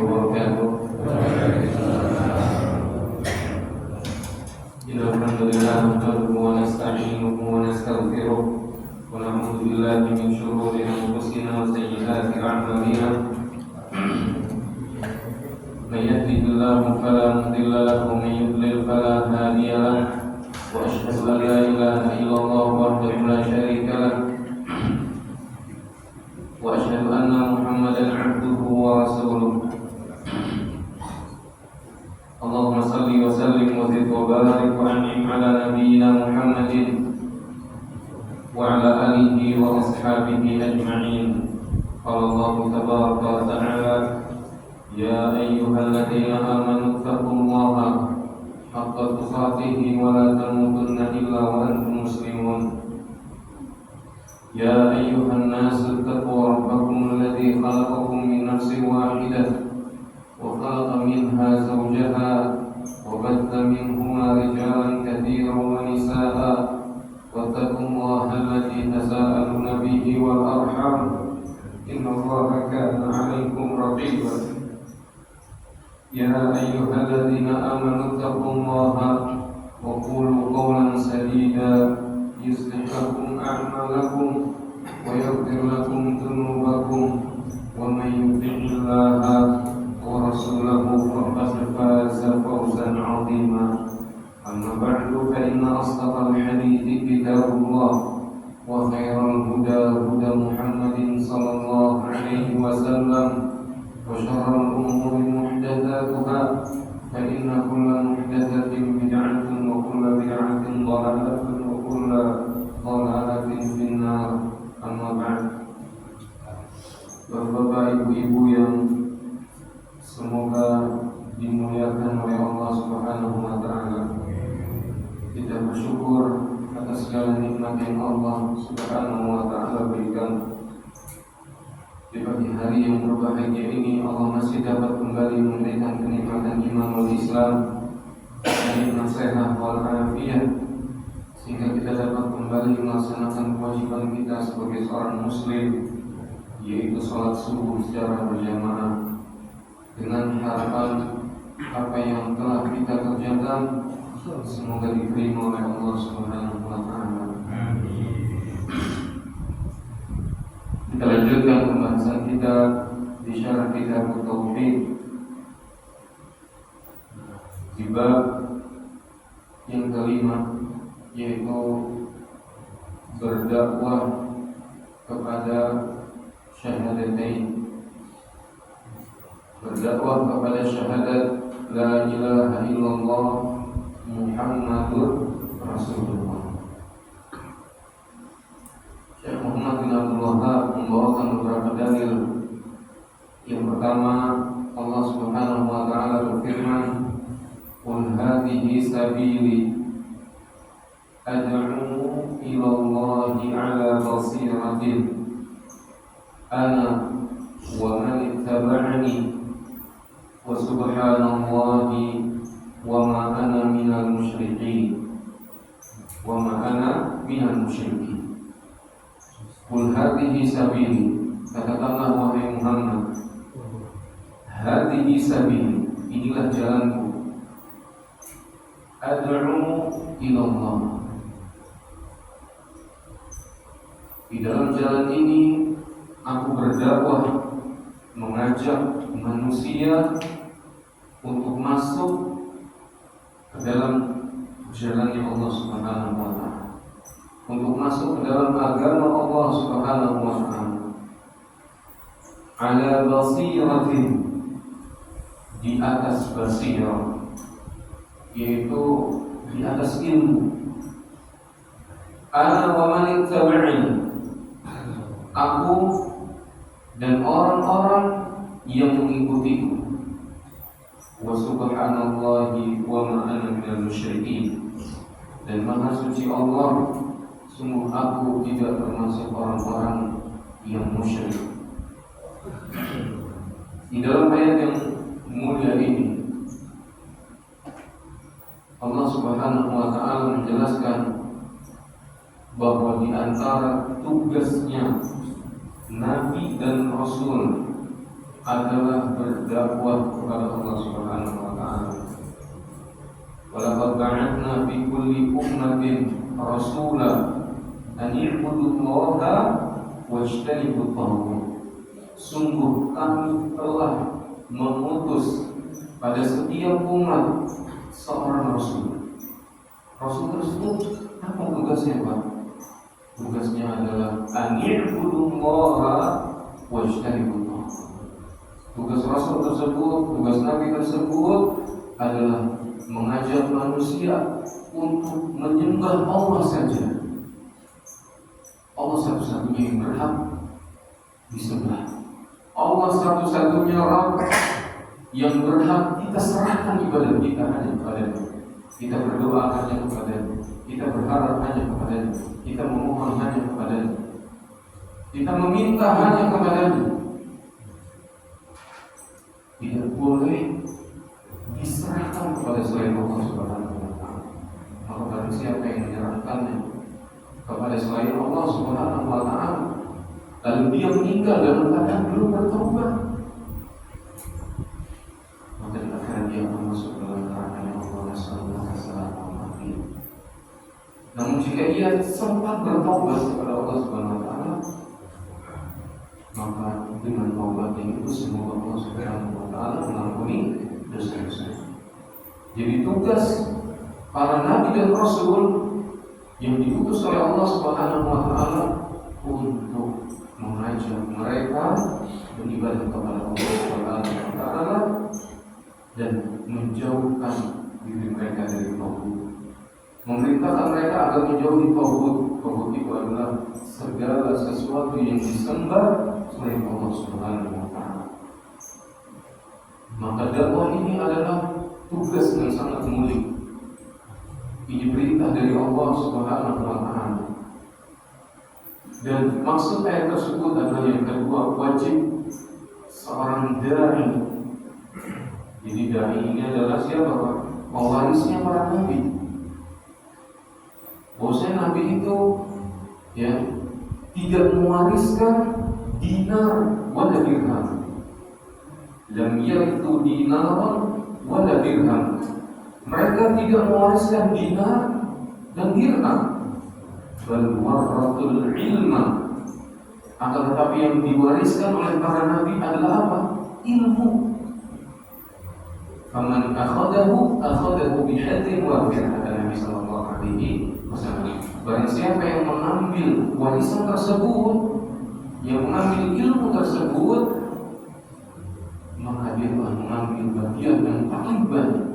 wabarakatuh. Alhamdulillah nahmaduhu wa nasta'inuhu wa nastaghfiruh wa na'udzu billahi min shururi anfusina wa sayyiati a'malina. May yahdihillahu fala mudilla lahu wa may yudlil fala hadiya lahu. Wa asyhadu an la ilaha illallah wahdahu la syarika lahu. Wa asyhadu anna Muhammadan 'abduhu wa rasuluh. Allahumma salli wa sallim wa zid wa barik wa an'im ala nabiyyina Muhammadin wa ala alihi wa ashabihi ajma'in. Qala Allah tabaraka wa ta'ala, ya ayyuhalladzina amanu taqullaha haqqa tuqatih wa la tamutunna illa wa antum muslimun. Ya ayyuhan nasu taqu rabbakum alladzi khalaqakum min nafsin wahidah وخلق منها زوجها وبث منهما رجالا كثيرا ونساء واتقوا الله الذي تساءلون به والأرحام إن الله كان عليكم رقيبا. يا أيها الذين آمنوا اتقوا الله وقولوا قولا سديدا يصلح لكم أعمالكم ويغفر لكم ذنوبكم ومن يطع الله ورسوله فقد فاز فوزا عظيما. أما بعد فإن أصدق الحديث كتاب الله وخير الهدى هدى محمد صلى الله عليه وسلم وشر الأمور محدثاتها فإن كل محدثة بدعة وكل بدعة ضلالة وكل ضلالة في النار. أما بعد. Bapak ibu-ibu yang semoga dimuliakan oleh Allah Subhanahu wa ta'ala, kita bersyukur atas segala nikmat yang Allah Subhanahu wa ta'ala berikan. Di pagi hari yang berbahagia ini Allah masih dapat kembali memberikan kenikmatan iman wal Islam dan nikmat sehat wal afiyah, sehingga kita dapat kembali melaksanakan kewajiban kita sebagai seorang muslim, yaitu sholat subuh secara berjamaah, dengan harapan apa yang telah kita kerjakan semoga diterima oleh Allah Subhanahu wa ta'ala. Kita lanjutkan pembahasan kita di syarah kitab Tauhid di bab yang kelima, yaitu berdakwah kepada syahadatain, berdakwah kepada syahadat la ilaha illallah Muhammadur Rasulullah. Syekh Muhammad bin Abdul Wahhab membawakan beberapa dalil. Yang pertama, Allah Subhanahu wa ta'ala berfirman, qul hadhihi sabili ad'u ila Allahi ala basiratin ana wa man ittaba'ani wa subhanallahi wa ma ana minal musyrikin wa ma ana minal musyrikin. Qul hadhihi sabili, katakanlah wahai Muhammad, hadhihi sabili, inilah jalanku, ad'u ila Allah, di dalam jalan ini aku berdakwah, mengajak manusia untuk masuk ke dalam jalannya Allah Subhanahu wa ta'ala, untuk masuk ke dalam agama Allah Subhanahu wa ta'ala, ala basiratin, di atas basirah, yaitu di atas ilmu. Ana wa man ittaba'ani, aku dan orang-orang yang mengikutiku. Wa subhanallahi wa ma ana minal musyrikin, dan maha suci Allah, sungguh aku tidak termasuk orang-orang yang musyrik. Di dalam ayat yang mulia ini Allah Subhanahu wa ta'ala menjelaskan bahwa di antara tugasnya Nabi dan Rasul adalah berdakwah kepada Allah Subhanahu wa taala. Walaqad ba'athna fi kulli ummatin rasula an i'budullaha wajtanibut taghut. Sungguh kami telah mengutus pada setiap umat seorang rasul. Rasul tersebut apa tugasnya, Pak? Tugasnya adalah an i'budullaha wajtanibut taghut. Tugas rasul tersebut, tugas nabi tersebut adalah mengajak manusia untuk menyembah Allah saja. Allah satu-satunya yang berhak disembah. Allah satu-satunya Rabb yang berhak kita serahkan ibadah kita hanya kepada-Nya. Kita berdoa hanya kepada-Nya. Kita berharap hanya kepada-Nya. Kita memohon hanya kepada-Nya. Kita meminta hanya kepada-Nya. Tidak boleh diserahkan kepada selain Allah Subhanahu wa taala. Maka barang siapa yang menyerahkannya kepada selain Allah Subhanahu wa taala, lalu dia meninggal dalam keadaan belum bertobat, maka dikatakan dia akan masuk dalam neraka yang Allah SWT. Namun jika ia sempat bertobat kepada Allah Subhanahu wa taala, maka dengan taubatnya itu semoga Allah Subhanahu wa taala mengampuni dosa-dosa. Jadi tugas para nabi dan rasul yang diutus oleh Allah Subhanahu wa taala untuk mengajak mereka beribadah kepada Allah Subhanahu wa taala dan menjauhkan diri mereka dari tauhid. Memerintahkan mereka agar menjauhi tauhid. Tauhid itu adalah segala sesuatu yang disembah selain Allah Subhanahu wa taala. Maka dakwah ini adalah tugas yang sangat mulia. Ini perintah dari Allah Subhanahu wa taala. Dan maksud ayat tersebut adalah yang kedua, wajib seorang dai. Jadi dai ini adalah siapa, Pak? Pewarisnya para nabi. Bahwasanya nabi itu ya tidak mewariskan dinar wala dirham. Lam yarithu dinaran wala dirham. Mereka tidak mewariskan dinar dan dirham. Bal warathul ilma. Akan tetapi yang diwariskan oleh para nabi adalah apa? Ilmu. Faman akhadahu bihadin wafir, kata Nabi sallallahu alaihi wasallam. Barang siapa yang mengambil warisan tersebut, yang mengambil ilmu tersebut, maka dia telah mengambil bagian yang paling banyak.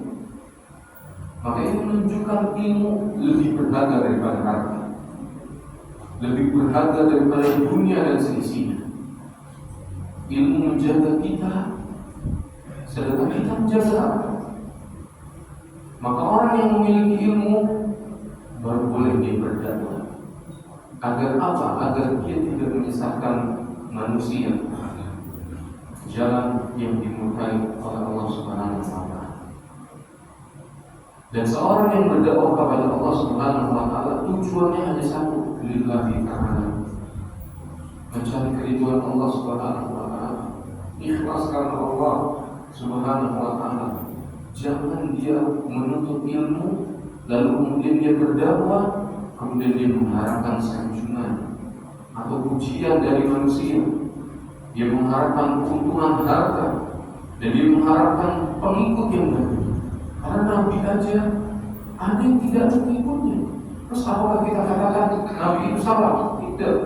Maka ini menunjukkan ilmu lebih berharga daripada harta, lebih berharga daripada dunia dan seisinya. Ilmu menjaga kita, sedangkan kita menjaga harta. Maka orang yang memiliki ilmu baru boleh dia berdakwah. Agar apa? Agar dia tidak menyesatkan manusia jalan yang dimurkai oleh Allah Subhanahu wa taala. Dan seorang yang berdakwah kepada Allah Subhanahu wa taala tujuannya hanya satu, lillahi ta'ala. Mencari keridhaan Allah Subhanahu wa taala. Ikhlas karena Allah Subhanahu wa taala. Jangan dia menuntut ilmu lalu kemudian dia berdakwah, kemudian dia mengharapkan sanjungan atau pujian dari manusia. Dia mengharapkan keuntungan harta dan dia mengharapkan pengikut yang banyak. Karena Nabi aja ada yang tidak ada pengikutnya. Terus apakah kita katakan Nabi itu salah? Tidak.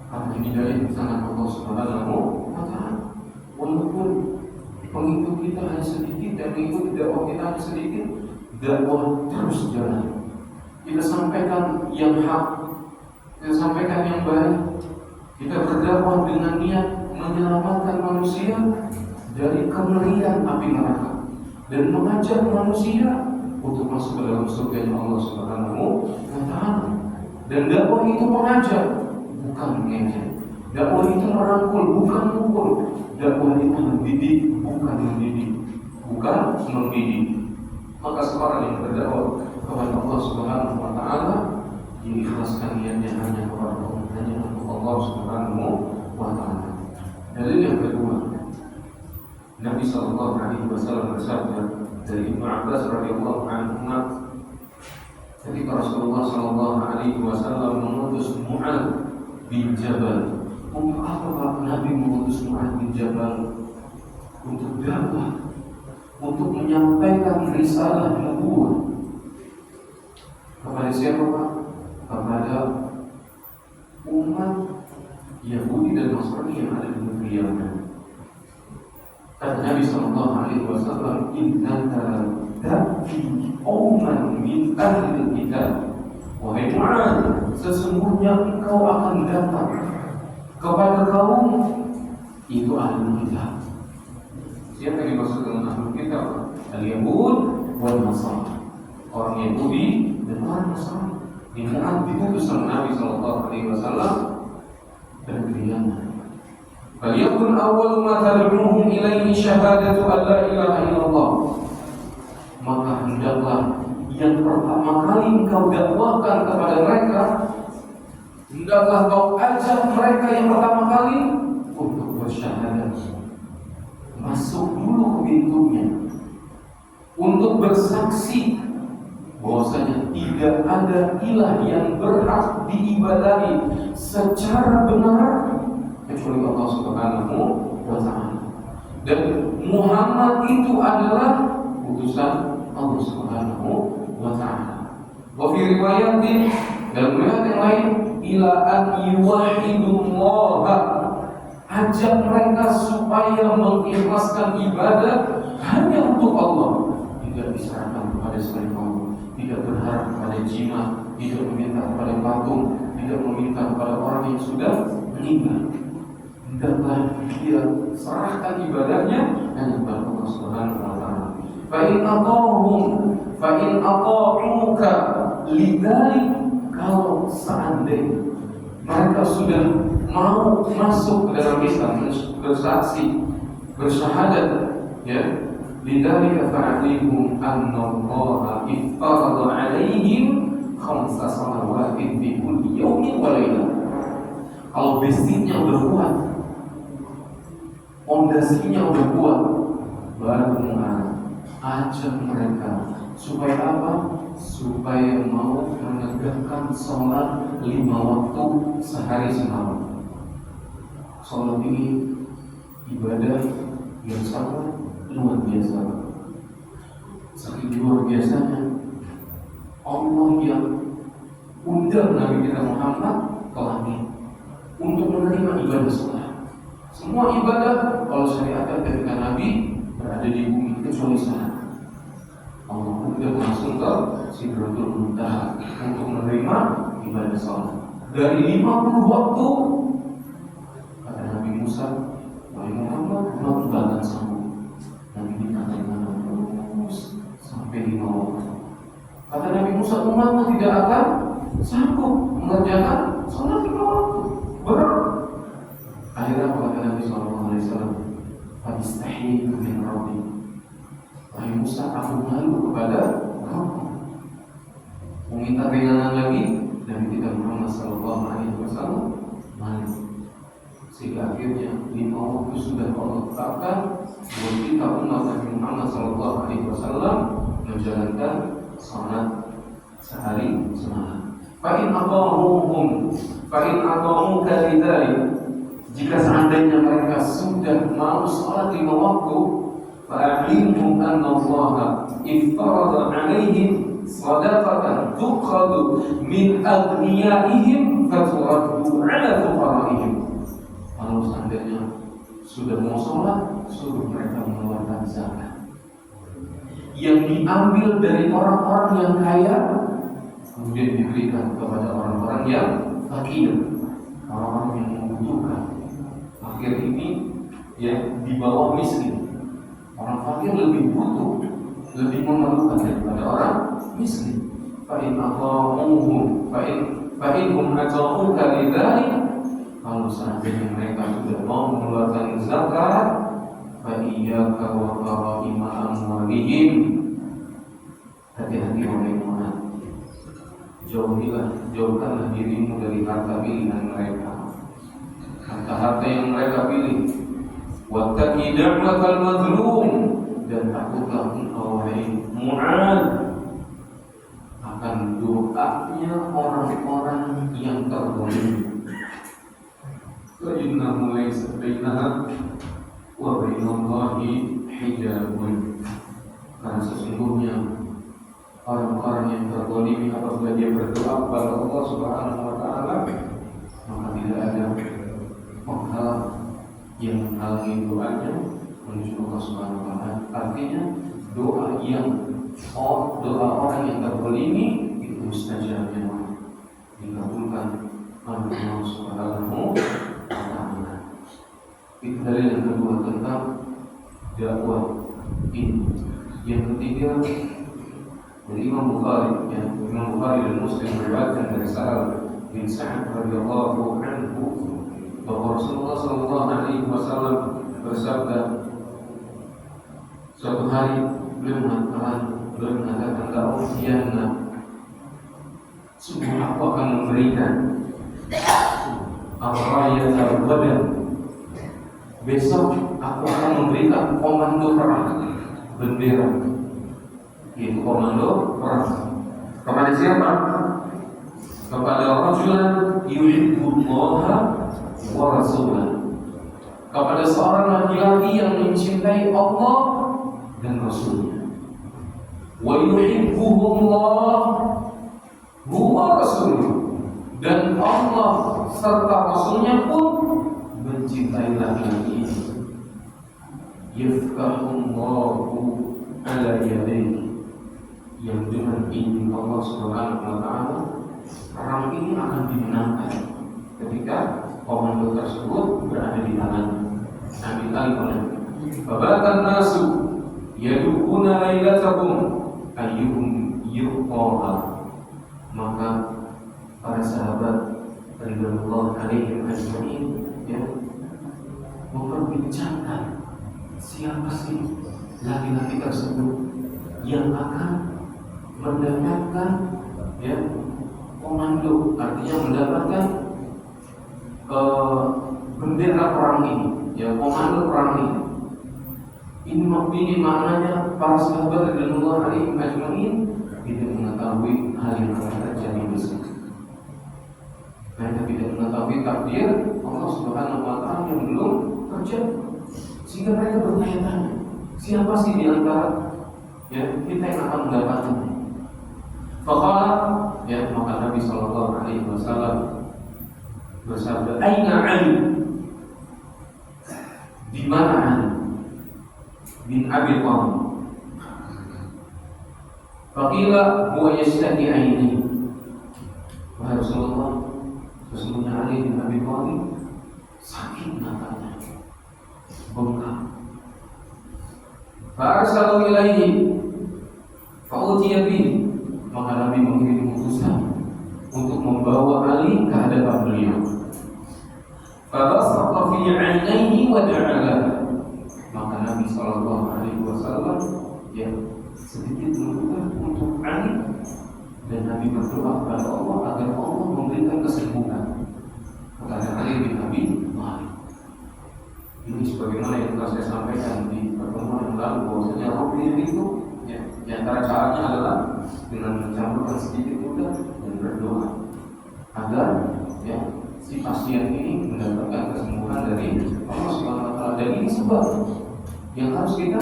Karena ini dari tangan Allah Subhanahu wa taala. Walaupun pengikut kita hanya sedikit dan mengikuti dakwah kita hanya sedikit, dakwah terus jalan. Kita sampaikan yang hak, kita sampaikan yang baik. Kita berdakwah dengan niat menyelamatkan manusia dari kemerian api neraka dan mengajak manusia untuk masuk ke dalam surga Allah Subhanahu wa taala. Dan dakwah itu mengajak, bukan mengejek. Dakwah itu merangkul, bukan mukul. Dakwah itu mendidik, bukan mendidik. Bukan mendidik. Maka seorang yang berdakwah kepada Allah Subhanahu wa taala diikhlaskan niatnya hanya kepada Allah, hanya untuk Allah Subhanahu wa taala. Dalil yang kedua, Nabi sallallahu alaihi wasallam bersabda dari Ibnu Abbas radhiyallahu anhu, ketika Rasulullah sallallahu alaihi wasallam mengutus Mu'adz bin Jabal. Untuk apa Pak Nabi mengutus Mu'adz bin Jabal? Untuk dakwah, untuk menyampaikan risalah nubuwah. Kepada siapa Pak? Kepada umat Yahudi dan Nasrani yang ada di negeri Yaman. Kata Nabi sallallahu alaihi wasallam, "Innaka ta'ti qauman min ahli kitab." Wahai Mu'adz, sesungguhnya engkau akan datang kepada kaum itu ahli kitab. Siapa yang dimaksud dengan ahli kitab? Al-Yahud wal Nasara. Orang Yahudi dan orang Nasrani. Di Mu'adz diutus oleh Nabi sallallahu alaihi wasallam dan Yaman. Faliyakun awwal ma tad'uhum ilaihi syahadatu an la ilaha illallah. Maka hendaklah yang pertama kali engkau dakwahkan kepada mereka, hendaklah kau ajak mereka yang pertama kali untuk bersyahadat. Masuk dulu ke pintunya untuk bersaksi bahwasanya tidak ada ilah yang berhak diibadahi secara benar kecuali Allah Subhanahu wa ta'ala, dan Muhammad itu adalah utusan Allah Subhanahu wa ta'ala. Wa fi riwayatin, dalam riwayat yang lain, ila an yuwahhidullah, ajak mereka supaya mengikhlaskan ibadah hanya untuk Allah, tidak diserahkan kepada selain Allah, tidak berharap kepada jimat, tidak meminta kepada patung, tidak meminta kepada orang yang sudah meninggal. Hendaklah dia serahkan ibadahnya hanya kepada Allah Subhanahu wa ta'ala. Fa in ata'uka lidzalik, kalau seandainya mereka sudah mau masuk ke dalam Islam, bersaksi, bersyahadat, ya, lidzalika fa'alihum anna Allah iftarada 'alaihim khamsa salawatin fi kulli yawmin wa lailah. Kalau basicnya udah kuat, fondasinya udah kuat, baru ajak mereka supaya apa? Supaya mau menegakkan sholat 5 waktu sehari semalam. Sholat ini ibadah yang sangat luar biasa. Saking luar biasanya Allah yang undang Nabi kita Muhammad ke langit untuk menerima ibadah sholat. Semua ibadah kalau syariatkan ketika Nabi berada di bumi kecuali sholat. Allah undang langsung ke Sidratul Muntaha untuk menerima ibadah sholat. Dari 50 waktu, kata Nabi Musa, wahai Muhammad, kamu akan sanggup. Nabi ditanya terus sampai 5 waktu. Kata Nabi Musa, umatmu tidak akan sanggup mengerjakan sholat 5 waktu. Berat. Akhirnya kata Nabi SAW, "Fadistahitu min Rabbi." Wahai Musa, aku malu kepada Rabbku. Meminta ringanan lagi dari kita Muhammad SAW malu. Sehingga akhirnya 5 waktu sudah Allah tetapkan buat kita umat Nabi Muhammad SAW menjalankan salat sehari semalam. Fa'in ata'uka lidzalik, jika seandainya mereka sudah mau salat 5 waktu, fa'alimhum anna Allah iftarada 'alaihim shadaqatan tuqadu min aghniyaihim faturaddu 'ala fuqaraihim. Kalau seandainya sudah mau sholat, suruh mereka mengeluarkan zakat yang diambil dari orang-orang yang kaya, kemudian diberikan kepada orang-orang yang fakir, orang-orang yang membutuhkan. Fakir ini ya di bawah miskin. Orang fakir lebih butuh, lebih memerlukan daripada orang miskin. Fa'in ata'uhum ata'uka lidzalik, kalau seandainya mereka sudah mau mengeluarkan zakat, fa'iyyaka wa qaraima amwalihim, hati-hati wahai Muhammad, jauhkanlah dirimu dari harta pilihan mereka. Harta-harta yang mereka pilih wattaqi da'watal mazlum, dan takutlah engkau wahai Mu'adz akan doanya orang-orang yang terzalimi. Fa innahu laysa bainaha wa bainallahi hijabun. Karena sesungguhnya orang-orang yang terzalimi apabila dia berdoa kepada Allah Subhanahu wa taala, maka tidak ada penghalang yang menghalangi doanya menuju Allah Subhanahu wa taala. Artinya doa orang yang terzalimi itu mustajab, yang dikabulkan oleh Allah Subhanahu wa taala. Itu dalil yang kedua tentang dakwah ini. Yang ketiga dari Imam Bukhari, Imam Bukhari dan Muslim meriwayatkan dari Sa'ad bin Sa'ad radhiyallahu anhu bahwa Rasulullah sallallahu alaihi wasallam bersabda, suatu hari beliau mengatakan la'uhyiyanna, sungguh aku akan memberikan ar-rayatal badr, besok aku akan memberikan komando perang, bendera, yaitu komando perang. Kepada siapa? Kepada rajulan yuhibbullaha wa rasulahu, kepada seorang laki-laki yang mencintai Allah dan Rasulnya. Wa yuhibbuhullah huwa rasuluh, dan Allah serta Rasulnya pun mencintai laki-laki ini. Yafqahullahu ala yadayhi, yang dengan izin Allah Subhanahu wa taala perang ini akan dimenangkan ketika komando tersebut berada di tangan. Ambil alih oleh fabatan nasu yadukuna lailatahum ayyuhum yuqaha, maka para sahabat radhiyallahu alaihim ajma'in memperbincangkan siapa sih laki-laki tersebut yang akan mendapatkan komando, artinya mendapatkan bendera perang ini, komando perang ini. Ini maknanya para sahabat radhiyallahu alaihim ajma'in tidak mengetahui hal yang akan terjadi besok. Mereka tidak mengetahui takdir Allah Subhanahu wa taala yang belum terjadi, sehingga mereka bertanya-tanya, siapa sih di antara kita yang akan mendapatkannya? Faqala, maka Nabi sallallahu alaihi wasallam bersabda, aina Ali? Di mana Ali bin Abi Thalib? Faqila huwa yashtaki aini. Wahai Rasulullah, sesungguhnya Ali bin Abi Thalib sakit matanya, bengkak. Fa'arsalu ilaihi fa'utiya bihi, maka Nabi mengirim utusan untuk membawa Ali ke hadapan beliau. Fabasaqa fi 'ainaihi wa da'ala, maka Nabi sallallahu alaihi wasallam sedikit membuka untuk Ali, dan Nabi berdoa kepada Allah agar Allah memberikan kesembuhan kepada Ali bin Abi Thalib. Ini sebagaimana yang telah saya sampaikan di pertemuan yang lalu, bahwasanya ruqyah itu di antara caranya adalah dengan mencampurkan sedikit udara dan berdoa agar si pasien ini mendapatkan kesembuhan dari Allah Subhanahu wa taala. Dan ini sebab yang harus kita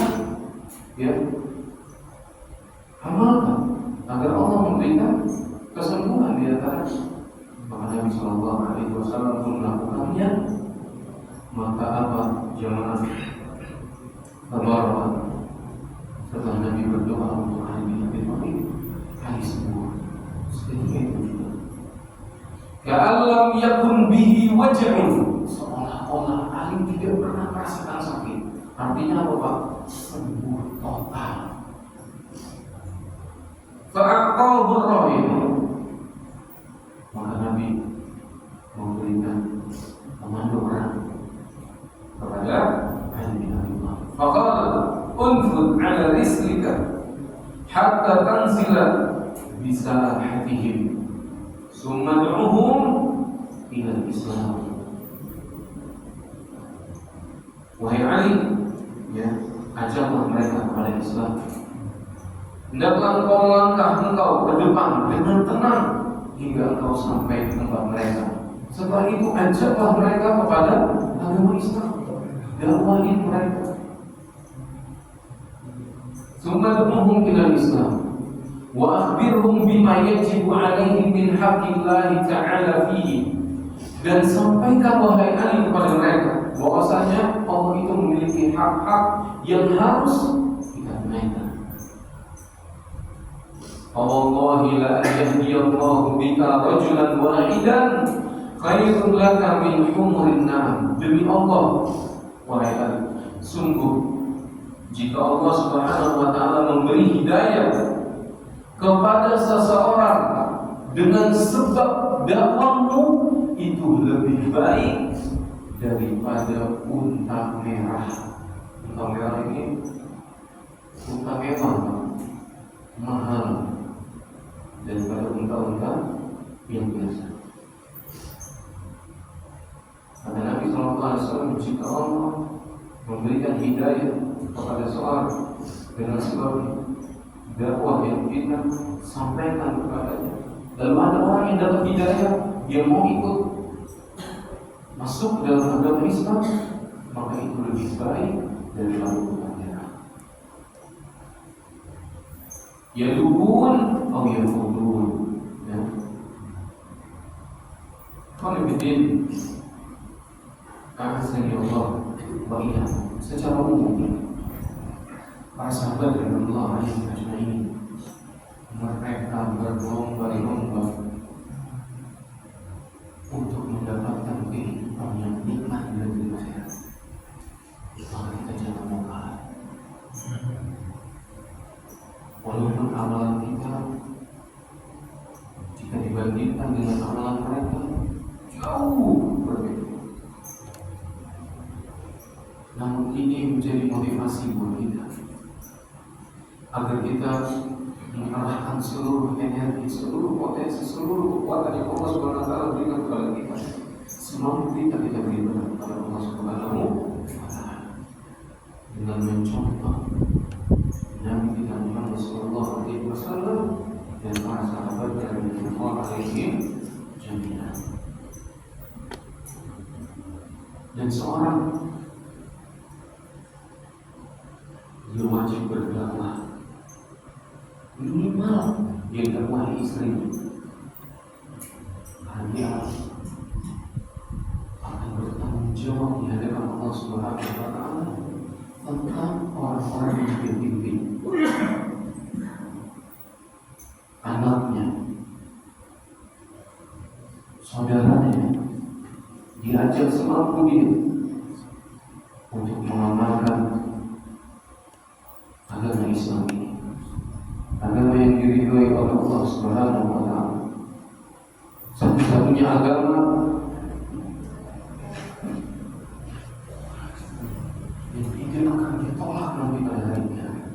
amalkan agar Allah memberikan kesembuhan di antara. Maka Nabi sallallahu alaihi wasallam pun melakukannya. Maka apa jamaah tabaraka, setelah Nabi berdoa untuk Ali bin Abi Thalib, Ali sembuh. Seketika itu juga ka'allam yakun bihi waj'un, seolah-olah Ali tidak pernah merasakan sakit. Artinya apa Pak? Sembuh total. Fa'aqahu ar-rahim, maka Nabi memberikan komando perang kepada Ali bin Abi Thalib. Faqala unfud ala rislika hatta tanzila bisahatihim summa du'uhum ila al-islam. Wahai Ali, ya, ajaklah mereka kepada Islam. Hendaklah engkau melangkah ke depan dengan tenang hingga engkau sampai ke tempat mereka. Setelah itu ajaklah mereka kepada agama Islam, dakwahi mereka. Summa du'uhum ila Islam wa akhbirhum bima yajibu alaihim min haqqillahi ta'ala fihi. Dan sampaikan wahai Ali kepada mereka bahwasanya Allah itu memiliki hak-hak yang harus kita tunaikan. Wallahi la yahdiyallahu bika rajulan wahidan khairun laka min humurin na'am. Demi Allah, wahai Ali, sungguh jika Allah Subhanahu wa taala memberi hidayah kepada seseorang dengan sebab dakwahmu, itu lebih baik daripada unta merah. Unta merah ini unta mewah, mahal daripada unta-unta yang biasa. Kata Nabi SAW, jika Allah memberikan hidayah kepada seorang dengan sebab dakwah yang kita sampaikan kepadanya, lalu ada orang yang dapat hidayah, dia mau ikut masuk dalam agama Islam, maka itu lebih baik daripada unta merah. Yadubun atau yafudun, ya. Kalau begini, Ahsani Allah wa iya, secara umum para sahabat radhiyallahu anhum ajma'in mereka berlomba-lomba untuk mendapatkan kehidupan yang nikmat dan akhirat. Maka kita jangan mau kalah. Walaupun amalan kita jika dibandingkan dengan amalan mereka jauh berbeda, namun ini menjadi motivasi buat kita agar kita mengarahkan seluruh energi, seluruh potensi, seluruh kekuatan yang Allah Subhanahu wa taala berikan kepada kita. Semampu kita beribadah kepada Allah Subhanahu wa taala dengan mencontoh Nabi kita Muhammad sallallahu alaihi wasallam dan para sahabat yang radhiyallahu alaihim jami'an. Dan seorang dia wajib berdakwah, minimal dia dakwahi istrinya, karena dia akan bertanggung jawab di hadapan Allah Subhanahu wa taala tentang orang-orang yang dia pimpin, anaknya, saudaranya. Diajak semampu dia untuk mengamalkan agama Islam ini, agama yang diridhoi oleh Allah Subhanahu wa taala, satu-satunya agama yang tidak akan ditolak nanti pada hari kiamat.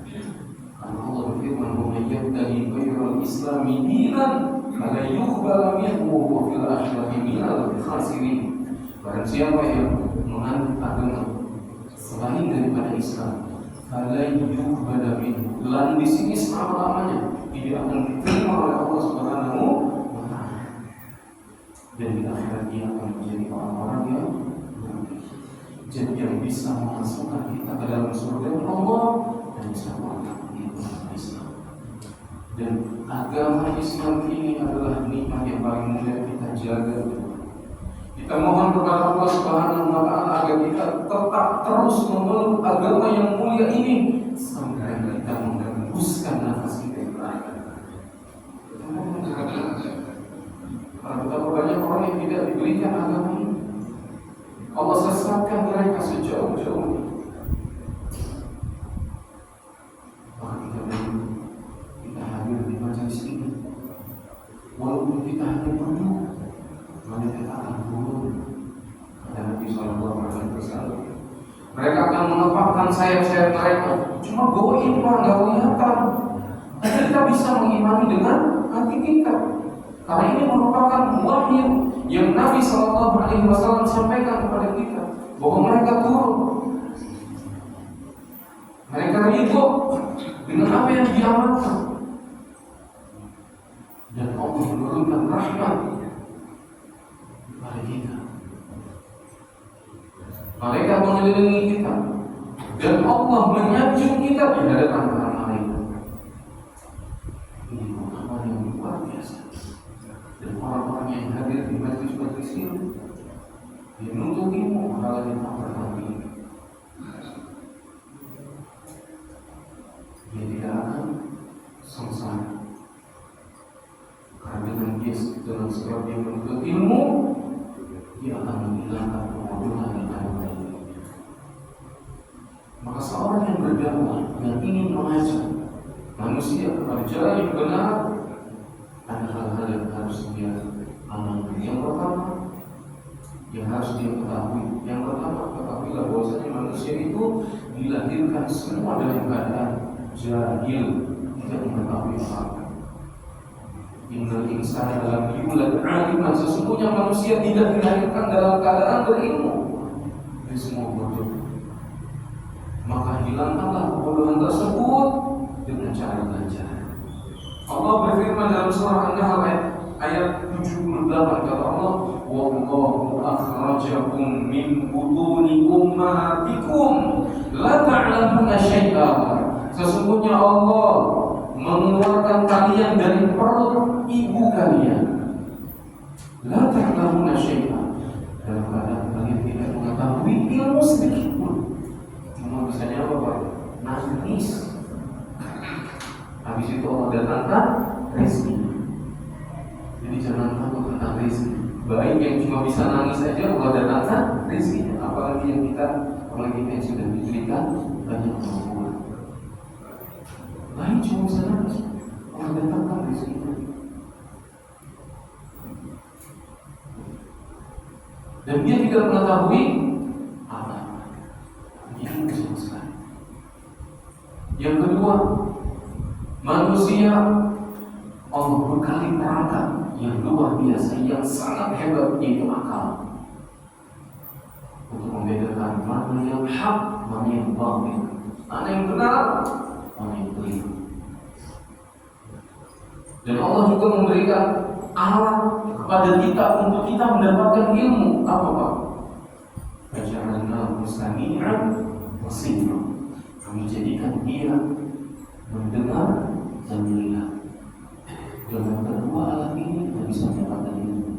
Karena Allah berfirman, "Wa may yabtaghi ghayral islami dinan fala yuqbal minhu wa huwa fil akhirati minal khasirin." Barang siapa yang menganut agama selain daripada Islam, dan di sini selama-lamanya tidak akan diterima oleh Allah Subhanahu wa taala. Dan di akhirat dia akan menjadi orang-orang yang merugi. Jadi yang bisa memasukkan kita ke dalam surga Allah dan bisa mengangkat agama Islam. Dan agama Islam ini adalah nikmat yang paling mulia kita jaga. Kita mohon kepada Allah Subhanahu wa taala agar kita tetap terus memeluk agama yang mulia ini sampai kita menghembuskan nafas kita yang terakhir. Kita mohon kepada Allah. Karena betapa banyak orang yang tidak diberikan agama ini, Allah sesatkan mereka sejauh-jauhnya. Maka kita hadir di majelis ini, walaupun kita hanya berdua, mereka akan turun. Kata Nabi SAW, mereka akan mengepakkan sayap-sayap mereka, cuma goib pak, nggak kelihatan. Tapi kita bisa mengimani dengan hati kita, karena ini merupakan wahyu yang Nabi SAW sampaikan kepada kita, bahwa mereka turun Mereka ridho dengan apa yang diamalkan. Dan Allah menurunkan rahmat kepada kita. Malaikat mengelilingi kita. Dan Allah menyanjung kita di hadapan para malaikat. Ini pengalaman yang luar biasa. Dan orang-orang yang hadir di majlis-majlis ini menuntut ilmu hal yang tak pernah ini. Dia tidak akan sengsara. Karena dengan sebab dia menuntut ilmu, dia akan menghilangkan kebodohan yang ada pada dirinya. Maka seorang yang berdakwah yang ingin mengajak manusia kepada jalan yang benar, ada hal-hal yang harus dia amalkan. Yang pertama, yang harus dia ketahui. Yang pertama, ketahuilah bahwasanya manusia itu dilahirkan semua dalam keadaan jahil, tidak mengetahui apa-apa. Innal insana lam yulad 'aliman, sesungguhnya manusia tidak dilahirkan dalam keadaan berilmu. Ini semua bodoh. Maka hilangkanlah kebodohan tersebut dengan cara belajar. Allah berfirman dalam surah An-Nahl ayat 78, kata Allah, wallahu akhrajakum min butuni ummahatikum la ta'lamuna syai'a. Sesungguhnya Allah mengeluarkan kalian dari perut ibu kalian. La ta'lamuna syai'a, dalam keadaan kalian tidak mengetahui ilmu sedikit pun. Cuma bisanya apa Pak? Nangis. Habis itu Allah datangkan rezeki. Jadi jangan takut tentang rezeki. Baik yang cuma bisa nangis saja Allah datangkan rezeki. Apalagi yang kita yang sudah diberikan banyak kemampuan. Lain cuma bisa nangis, Allah datangkan rezeki. Dan dia tidak mengetahui apa. Ini sama sekali. Yang kedua, manusia Allah berkali perangkat yang luar biasa, yang sangat hebat, yaitu akal, untuk membedakan mana yang hak, mana yang batil, mana yang benar, mana yang keliru. Dan Allah juga memberikan alat kepada kita untuk kita mendapatkan ilmu. Apa Pak? Faja'alnahu sami'an basira. Kami jadikan dia mendengar dan melihat. Dengan kedua alat ini kita bisa mendapatkan ilmu.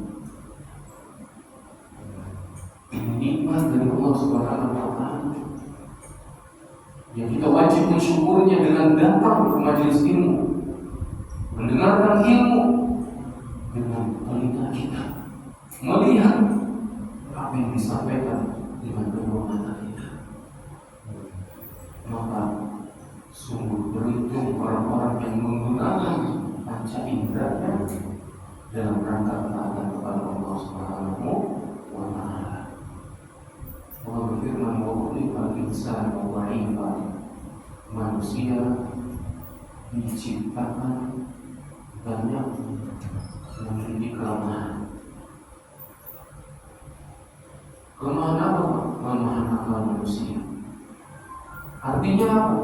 Ini nikmat dari Allah Subhanahu wa Ta'ala yang kita wajib mensyukurnya dengan datang ke majelis ilmu, mendengarkan ilmu, dengan telinga kita melihat apa yang disampaikan dengan kedua mata kita. Maka sungguh beruntung orang-orang yang menggunakan panca indera dalam rangka ketaatan kepada Allah Subhanahu wa Ta'ala. Allah berfirman, wa khuliqal insanu dha'ifa. Manusia diciptakan banyak memiliki kelemahan. Kelemahan apa? Kelemahan akal manusia. Artinya apa?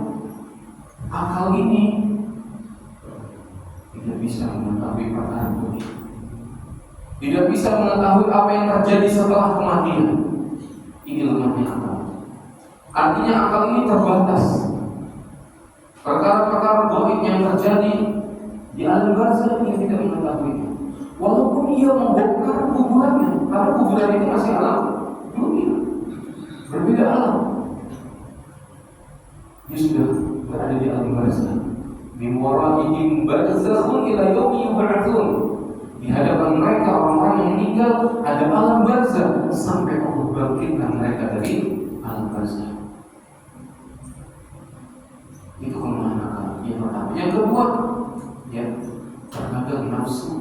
Akal ini tidak bisa mengetahui perkara dunia, tidak bisa mengetahui apa yang terjadi setelah kematian. Ini lemahnya akal. Artinya akal ini terbatas. Perkara-perkara gaib yang terjadi di alam barzakh dia tidak mengetahuinya. Walaupun ia membongkar kuburannya, karena kuburan itu masih alam dunia, berbeda alam. Dia sudah berada di alam barzakh. Min waraihim barzakhun ila yaumi yub'atsun. Di hadapan mereka orang-orang yang meninggal ada alam barzakh sampai Allah bangkitkan mereka dari alam barzakh. Itu kelemahan akal yang pertama. Yang kedua, ya, terkadang nafsu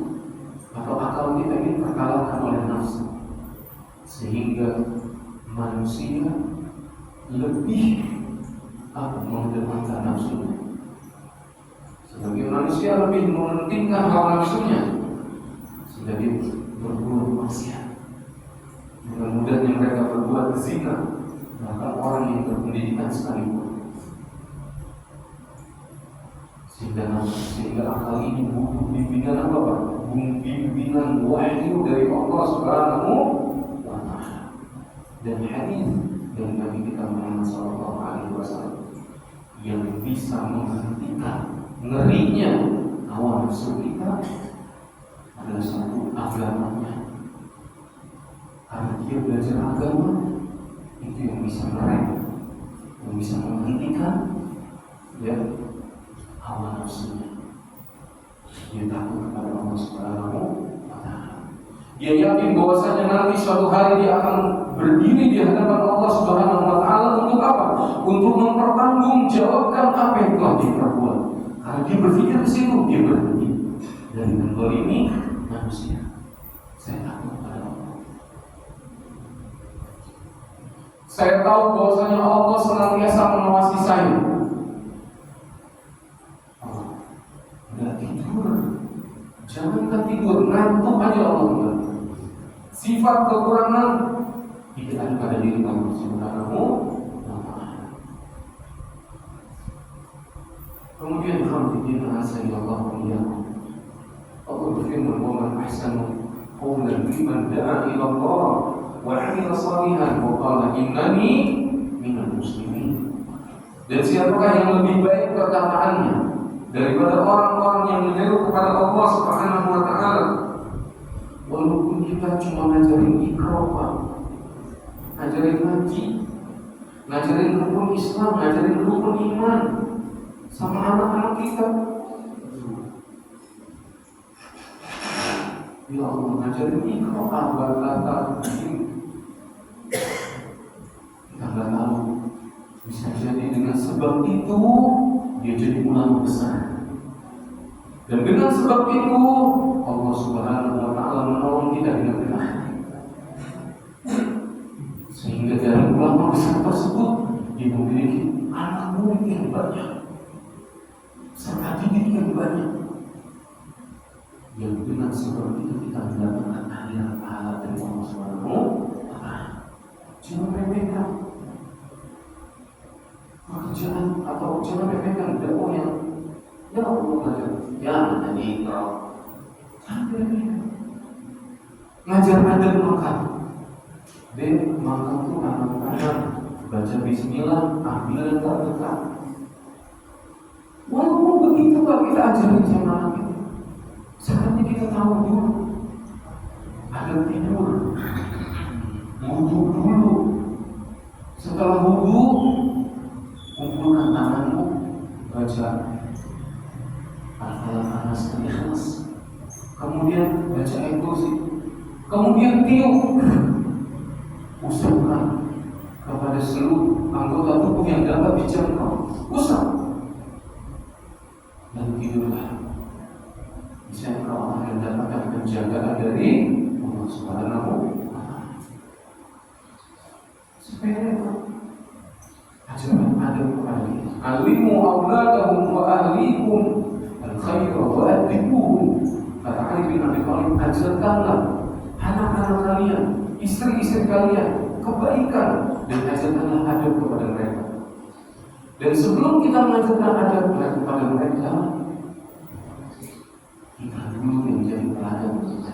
atau akal kita ini terkalahkan oleh nafsu, sehingga manusia lebih mengedepankan nafsunya. Sebagai manusia lebih mementingkan hawa nafsunya, sehingga dia berbuat maksiat. Dengan mudahnya mereka berbuat zina, bahkan orang yang berpendidikan sekalipun. Sehingga akal ini butuh bimbingan apa Pak? Bimbingan wahyu dari Allah Subhanahu wa Ta'ala. Dan hadis dari Nabi kita Muhammad SAW yang bisa menghentikan ngerinya hawa nafsu kita adalah satu agamanya. Karena dia belajar agama itu yang bisa mereka, yang bisa menghentikan ya hawa nafsunya. Dia takut kepada Allah Subhanahu wa Ta'ala. Dia yakin bahwasanya nanti suatu hari dia akan berdiri di hadapan Allah Subhanahu wa Ta'ala untuk apa? Untuk mempertanggungjawabkan apa yang telah dia perbuat. Karena dia berpikir ke situ, dia berhenti dari menzalimi manusia. Saya takut kepada Allah. Saya tahu bahwasanya Allah senantiasa mengawasi saya. Nggak tidur, jangan tidur, ngantuk aja Allah. Sifat kekurangan tidak ada pada diri kamu Subhanahu wa Ta'ala. Kemudian alhamdulillah Allah Allah berfirman, "Wa man ahsanu qawlan mimman da'a ila Allah wa 'amila shalihan wa qala innani minal muslimin." Dan siapakah yang lebih baik perkataannya daripada orang-orang yang menyeru kepada Allah Subhanahu wa Ta'ala? Walaupun kita cuma ngajarin Iqra, ngajarin ngaji, ngajarin rukun Islam, ngajarin rukun iman sama anak-anak kita. Ya Allah, ngajarin Iqra, balata, kita nggak tahu. Bisa jadi dengan sebab itu dia jadi ulama besar. Dan dengan sebab itu Allah Subhanahu wa Ta'ala menolong kita di negeri akhirat. Sehingga dari ulama besar tersebut dia memiliki anak murid yang banyak, serta didik yang banyak. Yang dengan sebab itu kita mendapatkan akhirat pahala dari Allah Subhanahu wa Ta'ala. Jangan remehkan pekerjaan atau jangan remehkan dakwah yang ya Allah ya tadi kau sampai ngajar adab makan. Dan makan itu anak-anak baca Bismillah, ambil dan terdekat. Walaupun begitu Pak, kita ajarin sama anak kita. Saatnya kita tahu dulu ada tidur, wudu dulu. Setelah wudu kumpulkan tanganmu, baca Al-Fatihah dan Ikhlas. Kemudian baca ayat kursi. Kemudian tiup, usapkan kepada seluruh anggota tubuh yang dapat dijangkau. Usap dan tidurlah. Bisa kau akan mendapatkan penjagaan dari Allah Subhanahu wa Ta'ala. Sepele ajaran ada kepada kita. Alimu awladahum wa ahlikum al-khaira wa adibuhum. Kata Ali bin Abi Thalib, ajarkanlah anak-anak kalian, istri-istri kalian kebaikan dan ajarkanlah adab kepada mereka. Dan sebelum kita mengajarkan adab kepada mereka, kita dulu yang jadi teladan kita.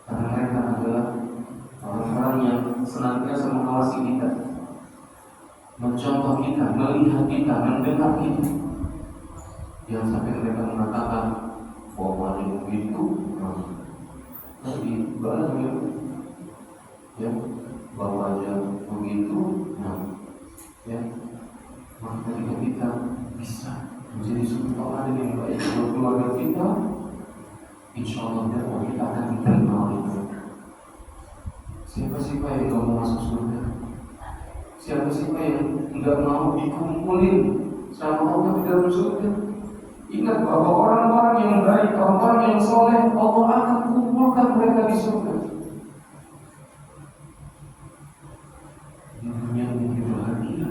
Karena mereka adalah orang-orang yang senantiasa mengawasi kita, mencontoh kita, melihat kita, mendengar kita. Jangan sampai mereka mengatakan bahwa yang begitu tapi banyak ya bahwa yang begitu ya maka kita bisa menjadi sumber orang yang baik buat keluarga kita. Insya Allah kita akan diterima oleh mereka. Siapa-siapa yang tidak mau masuk surga, siapa-siapa yang tidak mau dikumpulin sama Allah di dalam surga, ingat bahwa orang-orang yang baik, orang-orang yang soleh, Allah akan kumpulkan mereka di surga. Di dunia dia bahagia,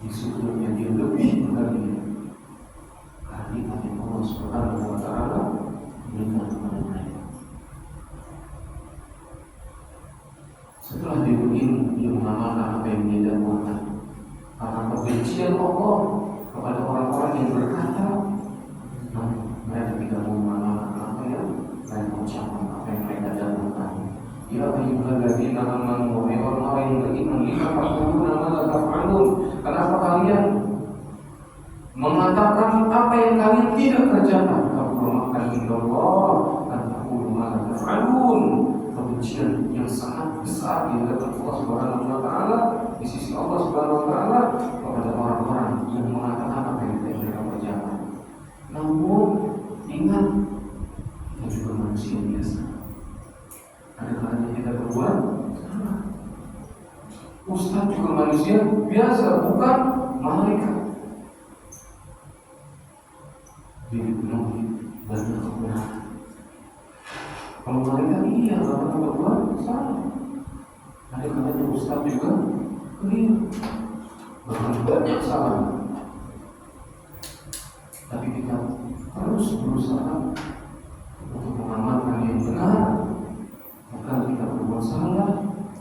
di surga dia lebih bahagia. Karena Allah Subhanahu wa Ta'ala berikan kepada mereka. Setelah dia begini, dia mengamalkan apa yang dia dakwahkan. Karena kebencian Allah kepada orang-orang yang berkata mengatakan apa yang kalian tidak kerjakan. Kabur indallah an taqulu ma la taf'alun. Kebencian yang sangat besar di hadapan Allah Subhanahu wa taala, di sisi Allah Subhanahu wa taala, kepada orang-orang yang mengatakan apa yang tidak kerjakan. Namun ingat, kita juga manusia biasa. Ada kalanya kita berbuat salah. Ustaz juga manusia biasa, bukan malaikat. Dipenuhi banyak kekurangan. Kalau malaikat iya, nggak pernah berbuat salah. Ada kalanya Ustaz juga keliru, bahkan banyak salah. Tapi kita harus berusaha untuk mengamalkan yang benar. Bukan kita berbuat salah,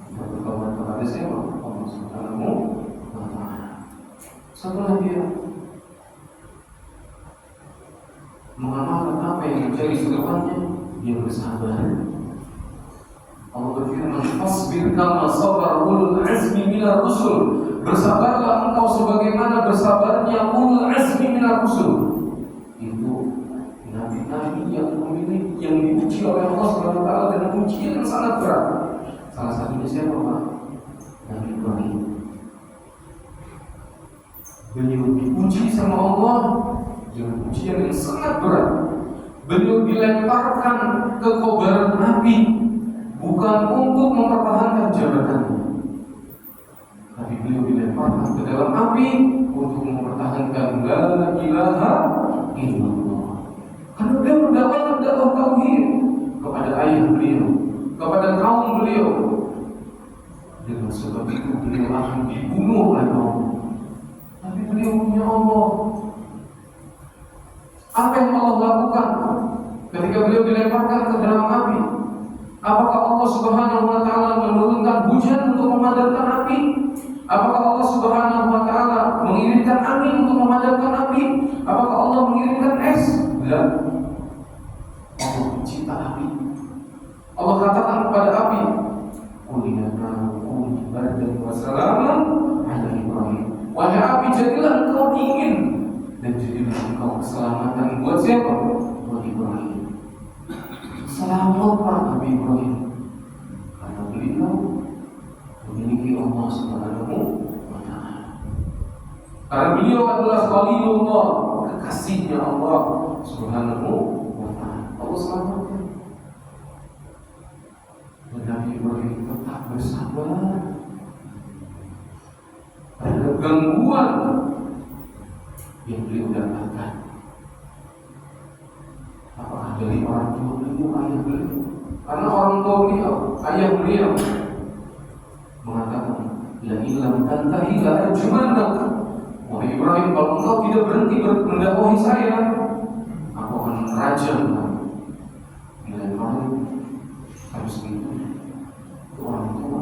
kita bertobat kepada siapa? Allah Subhanahu wa taala. Satu lagi ya, mengamalkan apa yang terjadi sedepannya, dia bersabar. Allah berfirman, "Fasbir kama sabar ulul azmi minar rusul." Bersabarlah engkau sebagaimana bersabarnya ulul azmi minar rusul. Itu nabi-nabi yang diuji oleh Allah Subhanahu wa taala dengan ujian yang sangat berat. Salah satunya siapa, Pak? Nabi Ibrahim. Beliau diuji sama Allah dengan ujian yang sangat berat. Beliau dilemparkan ke kobaran api, bukan untuk mempertahankan jabatannya, tapi beliau dilemparkan ke dalam api untuk mempertahankan la ilaha illallah. Karena beliau mendapatkan dakwah tauhid kepada ayah beliau, kepada kaum beliau. Dengan sebab itu beliau akan dibunuh oleh kaum. Tapi beliau punya Allah. Apa yang Allah lakukan ketika beliau dilemparkan ke dalam api? Apakah Allah Subhanahu wa taala menurunkan hujan untuk memadamkan api? Apakah Allah Subhanahu wa taala mengirimkan angin untuk memadamkan api? Apakah Allah mengirimkan es? Tidak. Allah pencipta api. Allah katakan kepada api, "Qul ya naru kuni bardan wa salaman ala Ibrahim." Wahai api, jadilah engkau dingin dan jadilah engkau keselamatan buat siapa? Buat Ibrahim. Selamat para Nabi Ibrahim, karena beliau memiliki Allah Subhanahu wa taala. Karena beliau adalah Khalilullah, kekasihnya Allah Subhanahu wa taala. Allah selamatkan. Dan Nabi Ibrahim tetap bersabar. Ada gangguan yang beliau dapatkan. Apakah dari orang tua beliau, ayah beliau? Karena orang tua beliau, ayah beliau mengatakan, "La illam tantahi la arjumannak." Wahai Ibrahim, kalau engkau tidak berhenti mendakwahi saya, aku akan merajam kamu. Bila Ibrahim harus begitu, itu orang tua.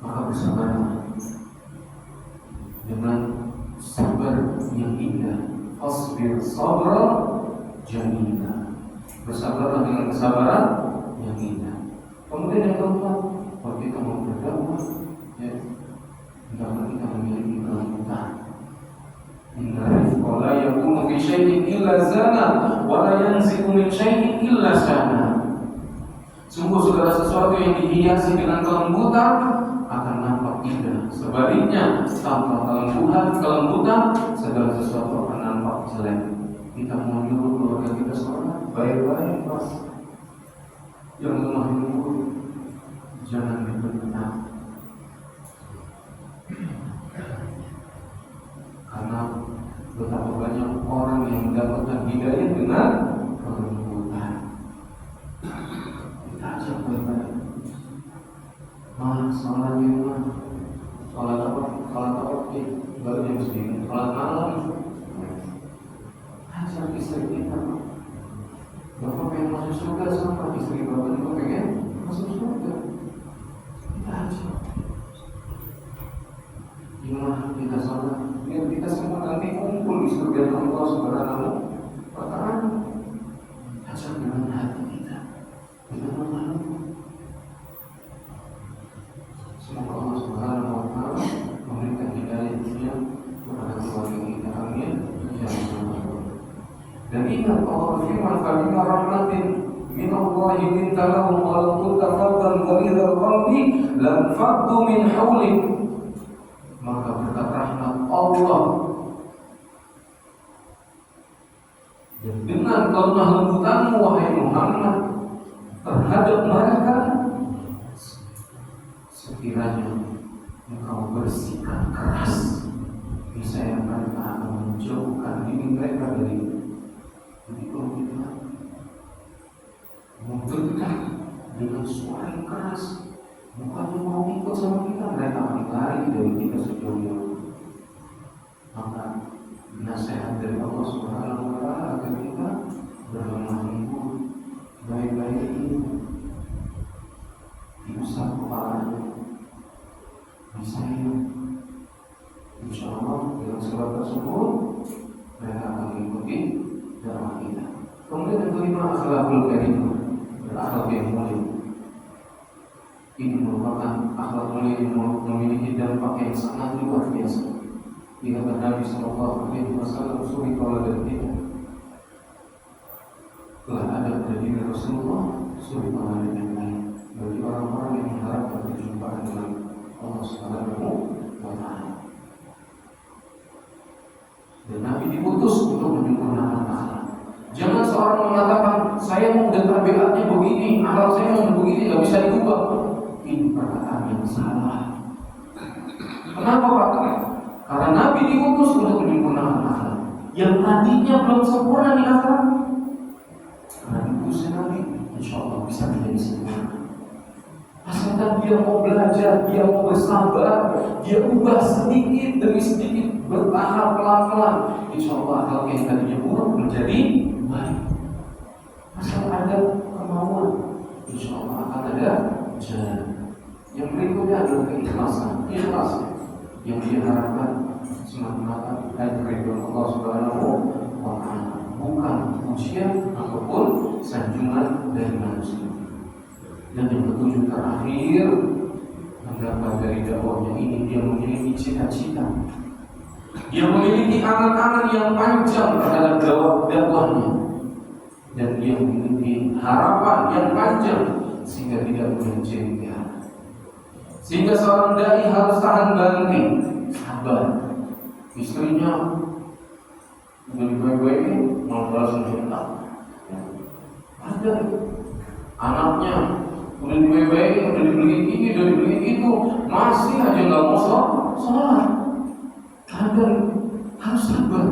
Maka bersabarlah dengan sabar yang indah. Fasbir sabra jamila. Bersabarlah dengan kesabaran yang indah. Kemudian yang keempat, kalau kita mau berdakwah, ya, hendaklah kita memiliki kelembutan. Inna rifqa la yakunu fi syai'in illa zana, wa la yanzi'u min syai'in illa sana. Sungguh segala sesuatu yang dihiasi dengan kelembutan akan nampak indah. Sebaliknya, tanpa kelembutan, segala sesuatu akan nampak jelek. Kita mau nyuruh keluarga kita sholat baik-baik, pas. Yang lemah lembut, jangan dibentak. Karena betapa banyak orang yang mendapatkan hidayah dengan kelembutan. Kita ajak baik-baik. Sholat di rumah, sholat apa? Sholat tarawih, baru jam segini. Sholat malam, ajak istri kita. Bapak pengen masuk surga sama istri bapak juga pengen masuk surga. Kita ajak. Gimana kita sholat? Biar kita semua nanti kumpul di surga Allah Subhanahu wa taala. Ajak dengan hati kita, dengan lemah lembut. Semoga Allah Subhanahu wa taala memberikan hidayah ingat Allah berfirman, "Fabima rahmatin min Allahi linta lahum wa law kunta faddan ghalidhal qalbi lam faddu min hawlik." Maka berkat rahmat Allah dan dengan kelemah lembutanmu wahai Muhammad terhadap mereka, sekiranya engkau bersikap keras, niscaya mereka akan menjauhkan diri mereka dari kita. Berdekat dengan suara yang keras, bukannya mau ikut sama kita, mereka akan lari dari kita sejauh-jauh. Maka nasihat dari Allah Subhanahu wa Ta'ala agar kita berlemah lembut, baik-baik ini diusap kepalanya, disayang. Insya Allah dengan sebab tersebut mereka akan mengikuti dakwah kita. Kemudian yang kelima, akhlakul karimah, akhlak yang mulia. Ini merupakan akhlak mulia yang memiliki dampak yang sangat luar biasa. Dikata Nabi Sallallahu Alaihi Wasallam, suri kalau dan kita telah ada pada diri Rasulullah suri kalau yang lain bagi orang-orang yang mengharapkan perjumpaan dengan Allah Subhanahu wa Ta'ala. Dan Nabi diutus untuk menyempurnakan akhlak. Jangan seorang mengatakan saya mau dan tabiatnya begini, akhlak saya mau begini, tidak bisa diubah. Ini perkataan yang salah. Kenapa Pak? Karena Nabi diutus untuk menyempurnakan akhlak. Yang tadinya belum sempurna nih akhlak, karena diutusnya Nabi, insya Allah bisa menjadi sempurna. Asalkan dia mau belajar, dia mau bersabar, dia ubah sedikit demi sedikit, bertahap pelan-pelan, insya Allah akhlak yang tadinya buruk menjadi baik. Asal ada kemauan, insya Allah akan ada jalan. Yang berikutnya adalah keikhlasan. Ikhlas yang diharapkan semata-mata dan ridho Allah Subhanahu wa Ta'ala, bukan pujian ataupun sanjungan dari manusia. Dan yang ketujuh terakhir, mendapat dari dakwahnya ini, dia memiliki cita-cita, dia memiliki angan-angan yang panjang terhadap dakwahnya, dan dia memiliki harapan yang panjang sehingga tidak menjengkel. Sehingga seorang dai harus tahan banting, sabar. Istrinya udah dibaik-baikin, mau langsung cinta. Ada anaknya udah dibaik-baikin, udah dibeli ini, udah dibeli itu, masih aja nggak mau sholat. Ada harus sabar.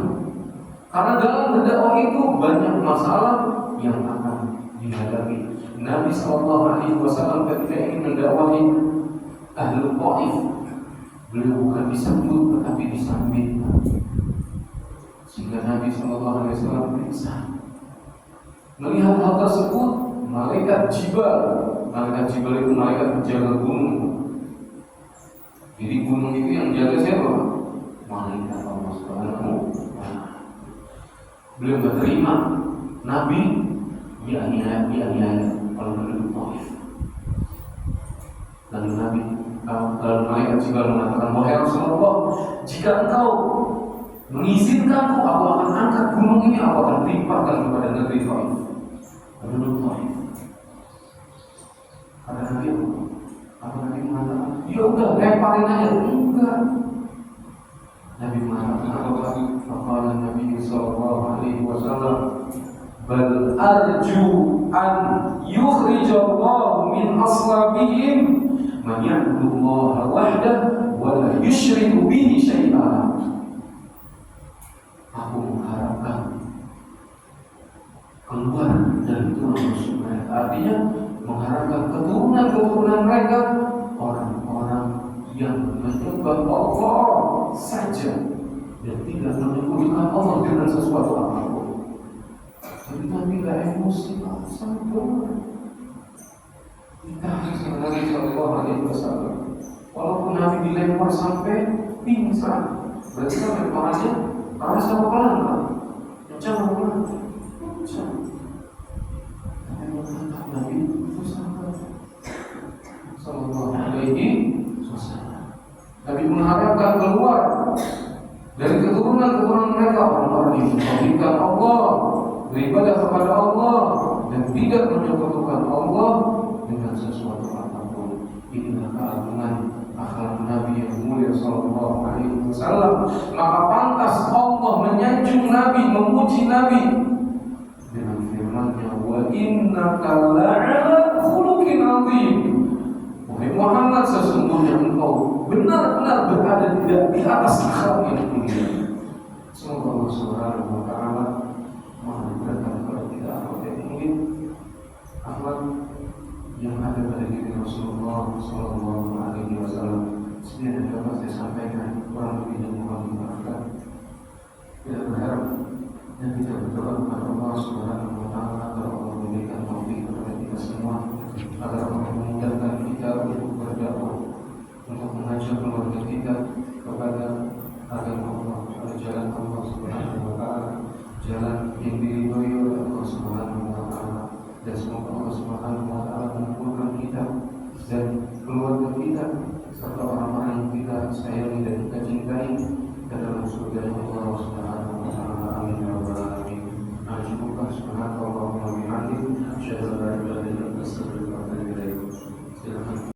Karena dalam berdakwah itu banyak masalah yang akan dihadapi. Nabi SAW ketika ingin mendakwahi Ahlul Taif, beliau bukan disambut tetapi disambit. Sehingga Nabi SAW periksa. Melihat hal tersebut, malaikat Jibril itu malaikat penjaga gunung. Jadi gunung itu yang jaga siapa? Malaikat Allah Subhanahu wa Ta'ala. Beliau berterima Nabi ya kalau penduduk Taif. Lalu malaikat Jibril mengatakan, wahai Rasulullah, jika engkau mengizinkanku, aku akan angkat gunung ini, aku akan timpakan kepada negeri Taif, penduduk Taif. Kata Nabi, apa Nabi mengatakan, ya udah lemparin aja. Enggak. Nabi mengatakan apa? Maka Nabi Sallallahu Alaihi Wasallam, bal arju an yukhrijallahu min aslabihim man ya'budullaha wahdahu wa la yusyriku bihi syai'an. Aku mengharapkan keluar dari tulang rusuk mereka. Artinya mengharapkan keturunan mereka orang-orang yang menyembah Allah saja dan tidak menyebutkan Allah dengan sesuatu apapun. Jadi Nabi tidak emosi, sabar. Kita Nabi Sallallahu Alaihi Wasallam, walaupun Nabi dilempar sampai pingsan, berarti kan lemparannya keras atau pelan? Kencang atau pelan? Kencang. Nabi itu sabar. Sallallahu Alaihi Wasallam. Nabi mengharapkan keluar dari keturunan mereka orang-orang yang mengagungkan Allah beribadah kepada Allah dan tidak menyekutukan Allah dengan sesuatu apapun. Inilah keagungan akhlak Nabi yang mulia sallallahu alaihi wasallam. Maka pantas Allah menyanjung Nabi, memuji Nabi dengan firman-Nya, wa innaka la'ala khuluqin 'adzim. Wahai Muhammad, sesungguhnya engkau benar-benar berada di atas akhlak yang mulia. Semoga Allah Subhanahu wa taala memberikan kepada kita akhlak yang mulia, akhlak yang ada pada diri Rasulullah sallallahu alaihi wasallam. Sebenarnya dapat saya sampaikan, kurang lebihnya mohon dimaafkan. Kita berharap dan kita berdoa kepada Allah Subhanahu wa taala agar Allah memberikan taufik kepada kita semua, agar Allah memudahkan kita untuk berdakwah, untuk mengajak keluarga kita kepada agama Allah, kepada jalan Allah Subhanahu wa taala, jalan yang diridhoi oleh Allah Subhanahu wa taala. Dan semoga Allah Subhanahu wa taala mengumpulkan kita dan keluarga kita serta orang-orang yang kita sayangi dan kita cintai ke dalam surga Allah Subhanahu wa taala. Amin ya rabbal alamin. Subhanallah wa bihamdihi, asyhadu an la ilaha